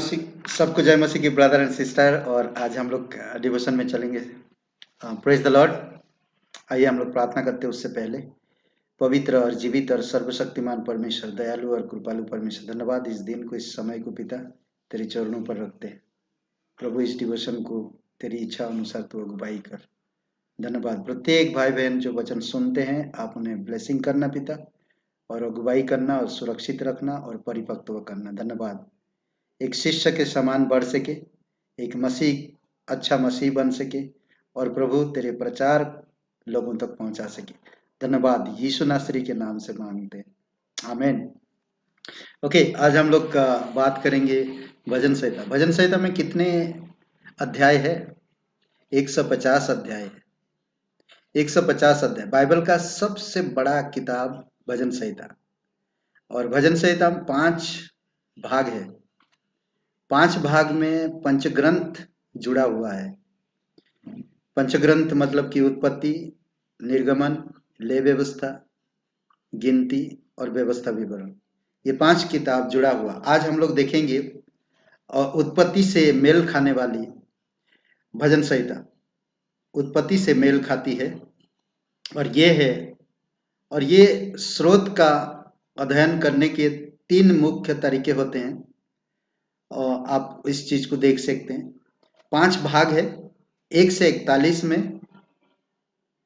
मसीह। सबको जय मसीह की ब्रदर एंड सिस्टर। और आज हम लोग डिवोशन में चलेंगे। Praise the Lord. आइए हम लोग प्रार्थना करते हैं। उससे पहले पवित्र और जीवित और सर्वशक्तिमान परमेश्वर, दयालु और कृपालु परमेश्वर, धन्यवाद इस दिन को, इस समय को पिता तेरे चरणों पर रखते हैं। प्रभु इस डिवोशन को तेरी इच्छा अनुसार तू अगुवाई कर। धन्यवाद प्रत्येक भाई बहन जो वचन सुनते हैं, आप उन्हें ब्लेसिंग करना पिता, और अगुवाई करना और सुरक्षित रखना और परिपक्व करना। धन्यवाद एक शिष्य के समान बढ़ सके, एक मसीह अच्छा मसीह बन सके, और प्रभु तेरे प्रचार लोगों तक पहुंचा सके। धन्यवाद यीशु नासरी के नाम से मांगते हैं, आमीन। ओके, आज हम लोग बात करेंगे भजन संहिता। भजन संहिता में कितने अध्याय है? 150 अध्याय है। 150 अध्याय, बाइबल का सबसे बड़ा किताब भजन संहिता। और भजन संहिता में 5 भाग है। 5 भाग में पंचग्रंथ जुड़ा हुआ है। पंचग्रंथ मतलब कि उत्पत्ति, निर्गमन, लय व्यवस्था, गिनती और व्यवस्था विवरण, ये 5 किताब जुड़ा हुआ। आज हम लोग देखेंगे उत्पत्ति से मेल खाने वाली भजन संहिता। उत्पत्ति से मेल खाती है, और ये स्रोत का अध्ययन करने के 3 मुख्य तरीके होते हैं, और आप इस चीज को देख सकते हैं। 5 भाग है। 1 से 41 में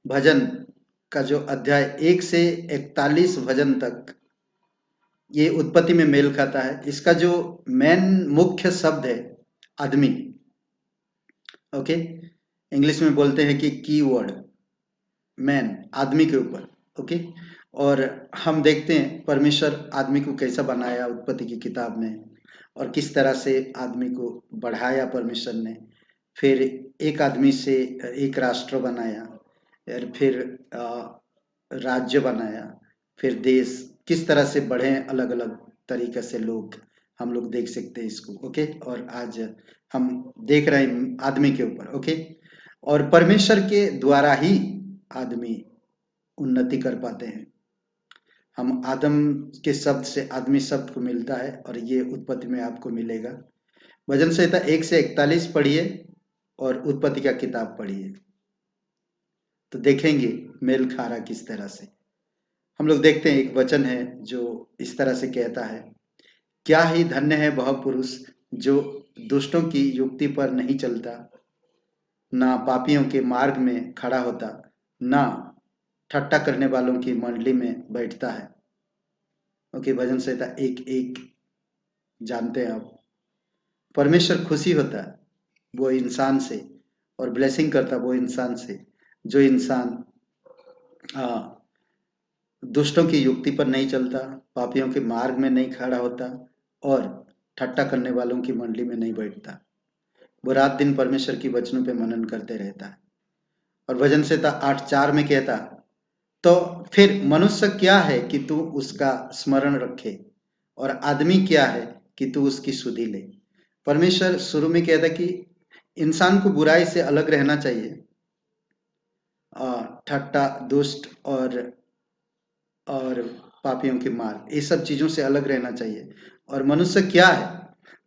भजन का जो अध्याय 1 से 41 भजन तक, ये उत्पत्ति में मेल खाता है। इसका जो मेन मुख्य शब्द है आदमी, ओके, इंग्लिश में बोलते हैं कि कीवर्ड मैन, आदमी के ऊपर, ओके। और हम देखते हैं परमेश्वर आदमी को कैसा बनाया उत्पत्ति की किताब में, और किस तरह से आदमी को बढ़ाया परमेश्वर ने। फिर एक आदमी से एक राष्ट्र बनाया, और फिर राज्य बनाया, फिर देश किस तरह से बढ़े, अलग अलग तरीके से लोग, हम लोग देख सकते हैं इसको, ओके। और आज हम देख रहे हैं आदमी के ऊपर, ओके। और परमेश्वर के द्वारा ही आदमी उन्नति कर पाते हैं। हम आदम के शब्द से आदमी शब्द को मिलता है, और ये उत्पत्ति में आपको मिलेगा। भजन संहिता 1 से 41 पढ़िए और उत्पत्ति का किताब पढ़िए, तो देखेंगे मेल खा रहा किस तरह से। हम लोग देखते हैं एक वचन है जो इस तरह से कहता है, क्या ही धन्य है वह पुरुष जो दुष्टों की युक्ति पर नहीं चलता, ना पापियों के मार्ग में खड़ा होता, ना ठट्टा करने वालों की मंडली में बैठता है। ओके, भजन संहिता 1:1 जानते हैं आप। परमेश्वर खुशी होता है वो इंसान से, और ब्लेसिंग करता वो इंसान से जो इंसान दुष्टों की युक्ति पर नहीं चलता, पापियों के मार्ग में नहीं खड़ा होता, और ठट्टा करने वालों की मंडली में नहीं बैठता। वो रात दिन परमेश्वर की वचनों पे मनन करते रहता है। और भजन संहिता 8:4 में कहता, तो फिर मनुष्य क्या है कि तू उसका स्मरण रखे, और आदमी क्या है कि तू उसकी सुधि ले। परमेश्वर शुरू में कहता कि इंसान को बुराई से अलग रहना चाहिए, ठट्टा, दुष्ट और पापियों के मार्ग, ये सब चीजों से अलग रहना चाहिए। और मनुष्य क्या है?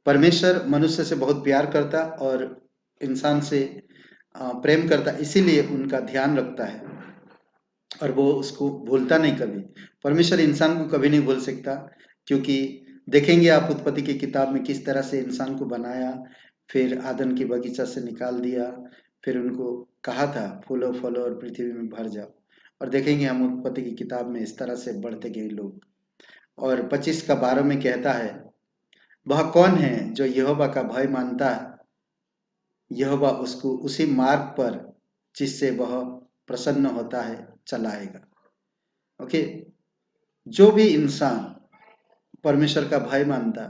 परमेश्वर मनुष्य से बहुत प्यार करता और इंसान से प्रेम करता, इसीलिए उनका ध्यान रखता है, और वो उसको भूलता नहीं कभी। परमेश्वर इंसान को कभी नहीं भूल सकता, क्योंकि देखेंगे आप उत्पत्ति की किताब में किस तरह से इंसान को बनाया, फिर आदन की बगीचा से निकाल दिया, फिर उनको कहा था फूलो फलो और पृथ्वी में भर जाओ। और देखेंगे हम उत्पत्ति की किताब में इस तरह से बढ़ते गए लोग। और 25:12 में कहता है, वह कौन है जो यहोवा का भय मानता है, यहोवा उसको उसी मार्ग पर जिससे वह प्रसन्न होता है चलाएगा। ओके, जो भी इंसान परमेश्वर का भय मानता,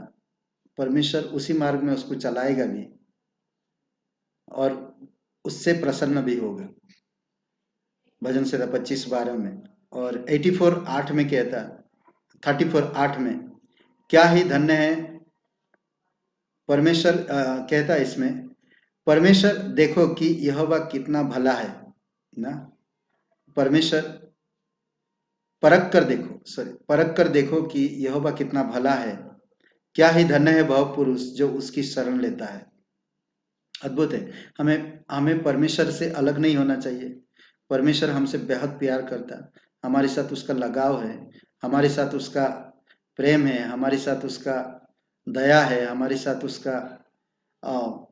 परमेश्वर उसी मार्ग में उसको चलाएगा भी, और उससे प्रसन्न भी होगा। भजन संहिता 25:12 में। और 84:8 में कहता, 34:8 में, क्या ही धन्य है परमेश्वर, कहता इसमें, परमेश्वर देखो कि यहोवा कितना भला है ना। परमेश्वर परख कर देखो कि यहोवा कितना भला है, क्या ही धन्य है वह पुरुष जो उसकी शरण लेता है। अद्भुत है। हमें हमें परमेश्वर से अलग नहीं होना चाहिए। परमेश्वर हमसे बेहद प्यार करता है, हमारे साथ उसका लगाव है, हमारे साथ उसका प्रेम है, हमारे साथ उसका दया है, हमारे साथ उसका अ,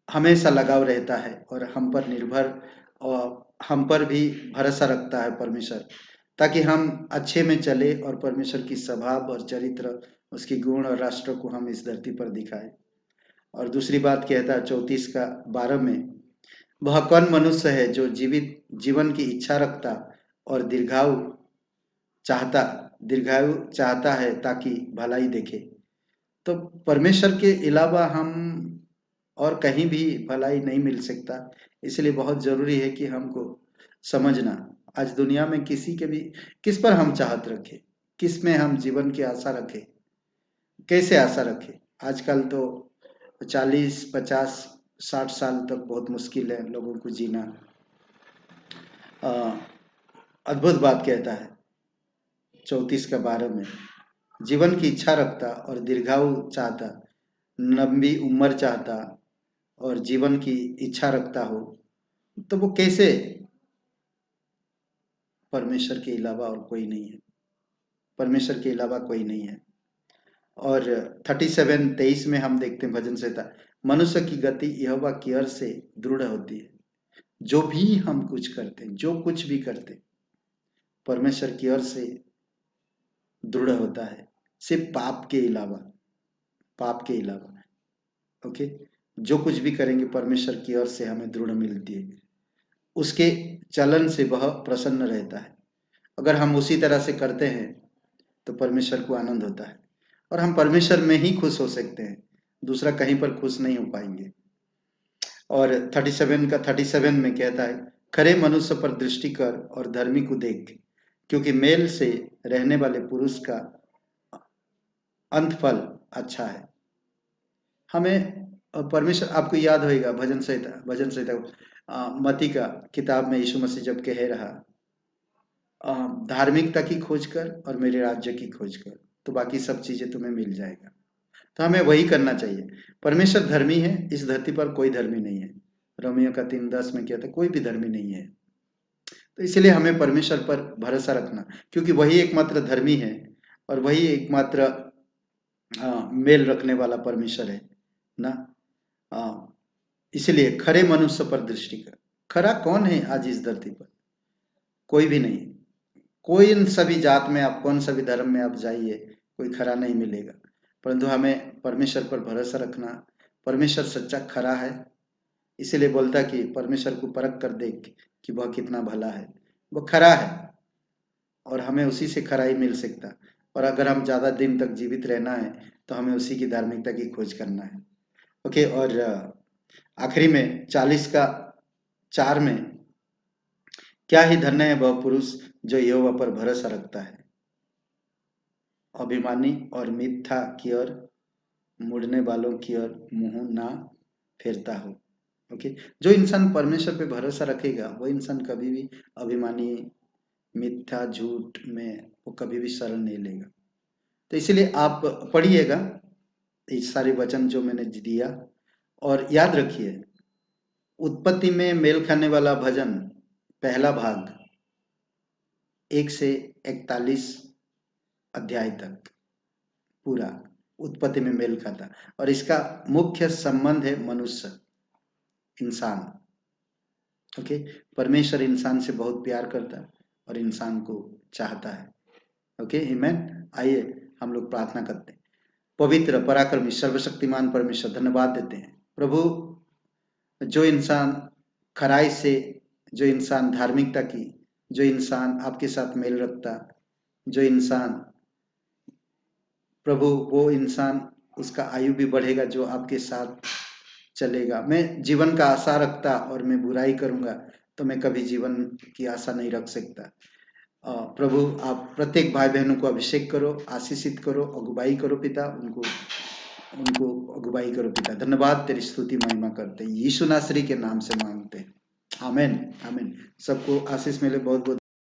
हमेशा लगाव रहता है और हम पर निर्भर और हम पर भी भरोसा रखता है परमेश्वर, ताकि हम अच्छे में चले और परमेश्वर की स्वभाव और चरित्र, उसकी गुण और राष्ट्र को हम इस धरती पर दिखाए। और दूसरी बात कहता है 34 का 12 में, वह कौन मनुष्य है जो जीवित जीवन की इच्छा रखता और चाहता दीर्घायु चाहता है ताकि भलाई देखे। तो परमेश्वर के अलावा हम और कहीं भी भलाई नहीं मिल सकता। इसलिए बहुत जरूरी है कि हमको समझना, आज दुनिया में किसी के भी किस पर हम चाहत रखें, किस में हम जीवन की आशा रखें, कैसे आशा रखें। आजकल तो 40 50 60 साल तक बहुत मुश्किल है लोगों को जीना। अद्भुत बात कहता है 34 का 12 में, जीवन की इच्छा रखता और दीर्घायु चाहता, लंबी उम्र चाहता और जीवन की इच्छा रखता हो, तो वो कैसे, परमेश्वर के अलावा और कोई नहीं है, परमेश्वर के अलावा कोई नहीं है। और 37:23 में हम देखते हैं भजन संहिता, मनुष्य की गति यहोवा की ओर से दृढ़ होती है। जो भी हम कुछ करते हैं, जो कुछ भी करते हैं, परमेश्वर की ओर से दृढ़ होता है, सिर्फ पाप के अलावा, पाप के अलावा। ओके, जो कुछ भी करेंगे परमेश्वर की ओर से हमें दृढ़ मिलती है, उसके चलन से वह प्रसन्न रहता है। अगर हम उसी तरह से करते हैं तो परमेश्वर को आनंद होता है और हम परमेश्वर में ही खुश हो सकते हैं, दूसरा कहीं पर खुश नहीं हो पाएंगे। और 37 में कहता है, खरे मनुष्य पर दृष्टि कर और धर्मी को देख, क्योंकि मेल से रहने वाले पुरुष का अंत फल अच्छा है। हमें परमेश्वर, आपको याद होगा भजन संहिता मती का किताब में यीशु मसीह जब कह रहा, धार्मिकता की खोज कर और मेरे राज्य की खोज कर, तो बाकी सब चीजें तुम्हें मिल जाएगा। तो हमें वही करना चाहिए। परमेश्वर धर्मी है, इस धरती पर कोई धर्मी नहीं है। रोमियो का 3:10 में कहता है कोई भी धर्मी नहीं है। तो इसलिए हमें परमेश्वर पर भरोसा रखना, क्योंकि वही एकमात्र धर्मी है और वही एकमात्र मेल रखने वाला परमेश्वर है ना। इसलिए खरे मनुष्य पर दृष्टि कर। खरा कौन है आज इस धरती पर? कोई भी नहीं। कोई इन सभी जात में आप कौन सा भी धर्म में आप जाइए, कोई खरा नहीं मिलेगा। परंतु हमें परमेश्वर पर भरोसा रखना, परमेश्वर सच्चा खरा है। इसीलिए बोलता कि परमेश्वर को परख कर देख कि वह कितना भला है, वह खरा है और हमें उसी से खराई मिल सकता। और अगर हम ज्यादा दिन तक जीवित रहना है तो हमें उसी की धार्मिकता की खोज करना है। ओके, और आखिरी में 40 का 4 में, क्या ही धन्य है वह पुरुष जो यहोवा पर भरोसा रखता है, अभिमानी और मिथ्या की ओर मुड़ने वालों की ओर मुंह ना फेरता हो। ओके, जो इंसान परमेश्वर पे भरोसा रखेगा वो इंसान कभी भी अभिमानी, मिथ्या, झूठ में वो कभी भी शरण नहीं लेगा। तो इसलिए आप पढ़िएगा ये सारे वचन जो मैंने दिया, और याद रखिए उत्पत्ति में मेल खाने वाला भजन पहला भाग 1 से 41 अध्याय तक पूरा उत्पत्ति में मेल खाता, और इसका मुख्य संबंध है मनुष्य, इंसान। ओके, परमेश्वर इंसान से बहुत प्यार करता है और इंसान को चाहता है। ओके, आमीन। आइए हम लोग प्रार्थना करते हैं। पवित्र पराक्रमी सर्वशक्तिमान परमेश्वर, धन्यवाद देते हैं प्रभु, जो इंसान खराई से, जो इंसान धार्मिकता की, जो इंसान आपके साथ मेल रखता, जो इंसान प्रभु, वो इंसान उसका आयु भी बढ़ेगा जो आपके साथ चलेगा। मैं जीवन का आशा रखता और मैं बुराई करूंगा तो मैं कभी जीवन की आशा नहीं रख सकता। प्रभु आप प्रत्येक भाई बहनों को अभिषेक करो, आशीषित करो, अगुवाई करो पिता, उनको उनको अगुवाई करो पिता। धन्यवाद, तेरी स्तुति महिमा करते हैं, यीशु नासरी के नाम से मांगते हैं, आमीन आमीन। सबको आशीष मिले, बहुत बहुत